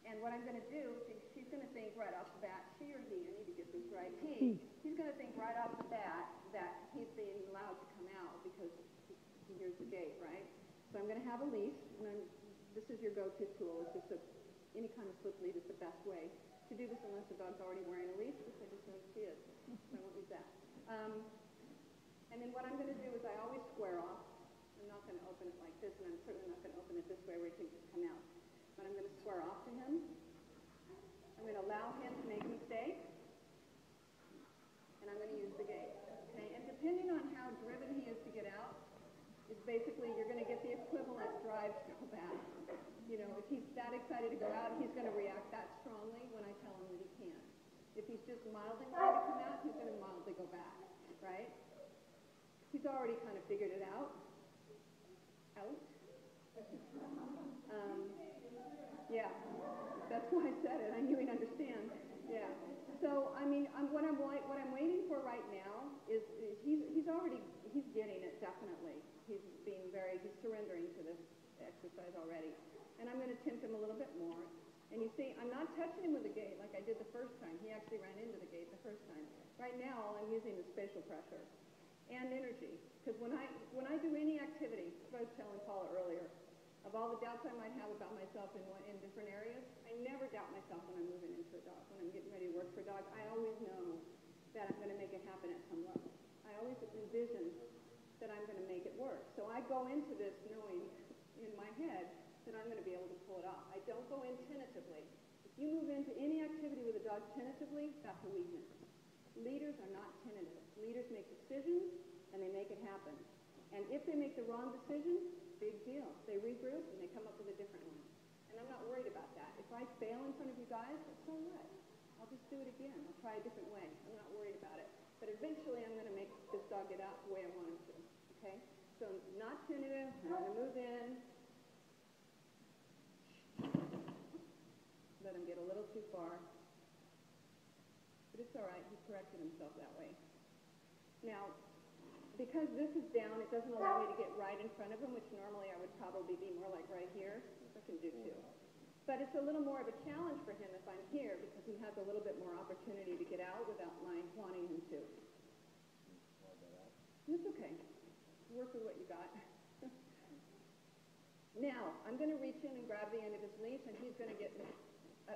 And what I'm going to do, she's going to think right off the bat, she or he, I need to get this right, he's going to think right off the bat that he's being allowed to come out because he hears the gate, right? So I'm going to have a leash, and this is your go-to tool. It's just any kind of slip lead is the best way to do this unless the dog's already wearing a leash, which I just noticed she is, so I won't use that. And then what I'm going to do is I always square off. I'm not going to open it like this, and I'm certainly not going to open it this way where he can just come out. But I'm going to square off to him. I'm going to allow him to make a mistake, and I'm going to use the gate. Okay? And depending on how driven he is to get out, is basically you're going to get the equivalent drive to go back. You know, if he's that excited to go out, he's going to react that strongly when I tell him that he can't. If he's just mildly ready to come out, he's going to mildly go back, right? He's already kind of figured it out. Yeah, that's why I said it. I knew he'd understand. Yeah. So, I mean, what I'm waiting for right now is he's getting it, definitely. He's surrendering to this exercise already. And I'm going to tempt him a little bit more. And you see, I'm not touching him with the gate like I did the first time. He actually ran into the gate the first time. Right now, all I'm using is spatial pressure and energy. Because when I do any activity, as I was telling Paula earlier, of all the doubts I might have about myself in different areas, I never doubt myself when I'm moving into a dog. When I'm getting ready to work for a dog, I always know that I'm going to make it happen at some level. I always envision that I'm going to make it work. So I go into this knowing in my head that I'm going to be able to pull it off. I don't go in tentatively. If you move into any activity with a dog tentatively, that's a weakness. Leaders are not tentative. Leaders make decisions, and they make it happen. And if they make the wrong decision, big deal. They regroup, and they come up with a different one. And I'm not worried about that. If I fail in front of you guys, so what? I'll just do it again. I'll try a different way. I'm not worried about it. But eventually, I'm going to make this dog get out the way I want him to. Okay? So not tentative. I'm going to move in. Let him get a little too far. But it's all right. He corrected himself that way. Now, because this is down, it doesn't allow me to get right in front of him, which normally I would probably be more like right here, which I can do too. But it's a little more of a challenge for him if I'm here because he has a little bit more opportunity to get out without my wanting him to. It's okay. Work with what you got. Now, I'm going to reach in and grab the end of his leash, and he's going to get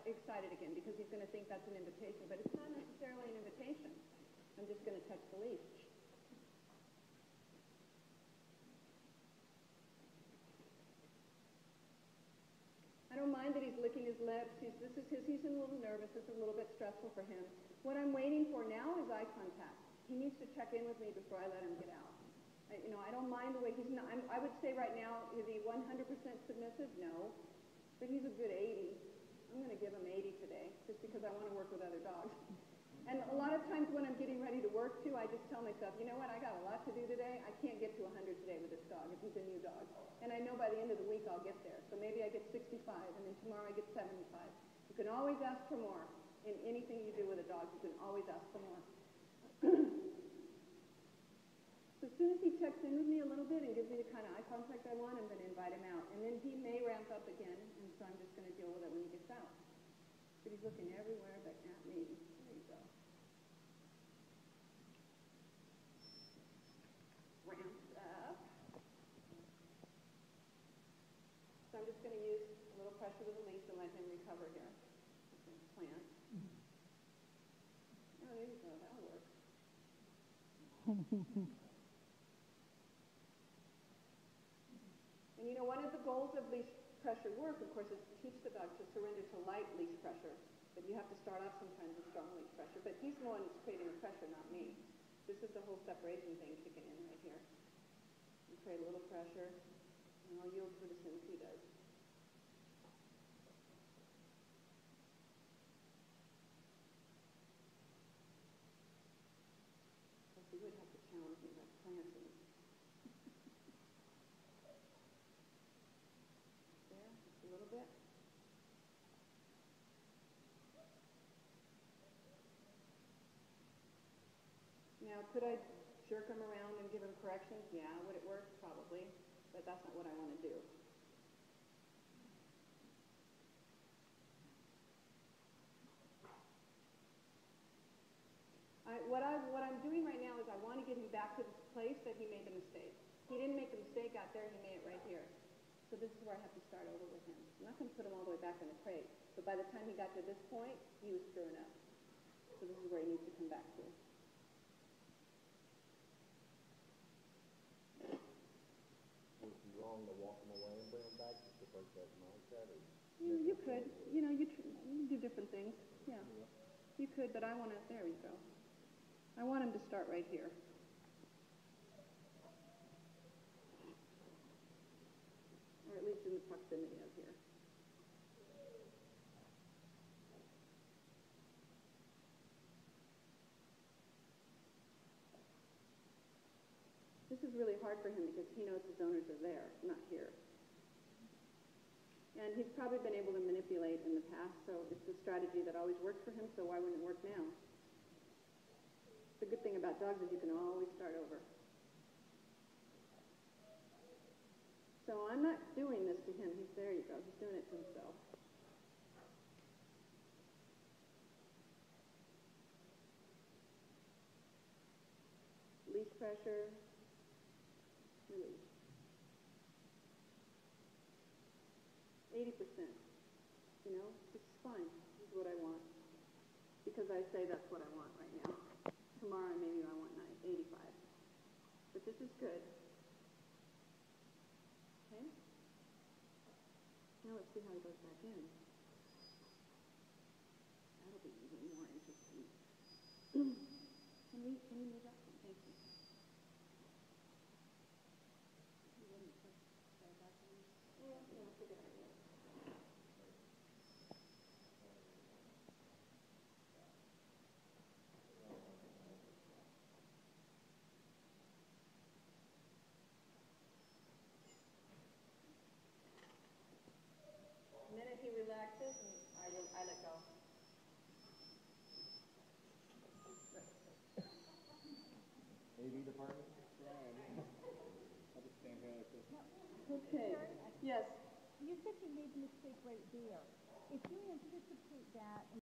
excited again because he's going to think that's an invitation. But it's not necessarily an invitation. I'm just going to touch the leash. I don't mind that he's licking his lips. He's a little nervous. It's a little bit stressful for him. What I'm waiting for now is eye contact. He needs to check in with me before I let him get out. I don't mind the way he's not. I would say right now, is he 100% submissive? No. But he's a good 80. I'm going to give him 80 today just because I want to work with other dogs. And a lot of times when I'm getting ready to work, too, I just tell myself, you know what, I got a lot to do today. I can't get to 100 today with this dog if he's a new dog. And I know by the end of the week I'll get there. So maybe I get 65, and then tomorrow I get 75. You can always ask for more. In anything you do with a dog, you can always ask for more. So as soon as he checks in with me a little bit and gives me the kind of eye contact I want, I'm going to invite him out. And then he may ramp up again, and so I'm just going to deal with it when he gets out. But he's looking everywhere but at me. There you go. Ramps up. So I'm just going to use a little pressure with the leash and let him recover here. Plant. Oh, there you go. That'll work. And you know, one of the goals of leash pressure work, of course, is to teach the dog to surrender to light leash pressure. But you have to start off sometimes with strong leash pressure. But he's the one that's creating the pressure, not me. This is the whole separation thing kicking in right here. You create a little pressure, and I'll yield for as soon as he does. He would have to challenge me by planting. There, just a little bit. Now, could I jerk him around and give him corrections? Yeah. Would it work? Probably. But that's not what I want to do. back to this place that he made the mistake. He didn't make the mistake out there, he made it right here. So this is where I have to start over with him. I'm not going to put him all the way back in the crate, but by the time he got to this point, he was screwing up. So this is where he needs to come back to. Would it be wrong to walk him away and bring him back just to break that mindset? Or You could. You know, you do different things. Yeah. You could, but I want to, there you go. I want him to start right here. Or at least in the proximity of here. This is really hard for him because he knows his owners are there, not here. And he's probably been able to manipulate in the past, so it's a strategy that always worked for him, so why wouldn't it work now? The good thing about dogs is you can always start over. So I'm not doing this to him. There you go. He's doing it to himself. Leash pressure. Release. 80%. You know, it's fine. This is what I want. Because I say that's what I want right now. Tomorrow maybe I want 85. But this is good. Okay? Now let's see how he goes back in. That'll be even more interesting. Can you move up? Thank you. Yeah, that's a good idea. The minute he relaxes, I let go. AV department? I'll just stand here like this. Okay. Yes. You said you made the mistake right there. If you anticipate that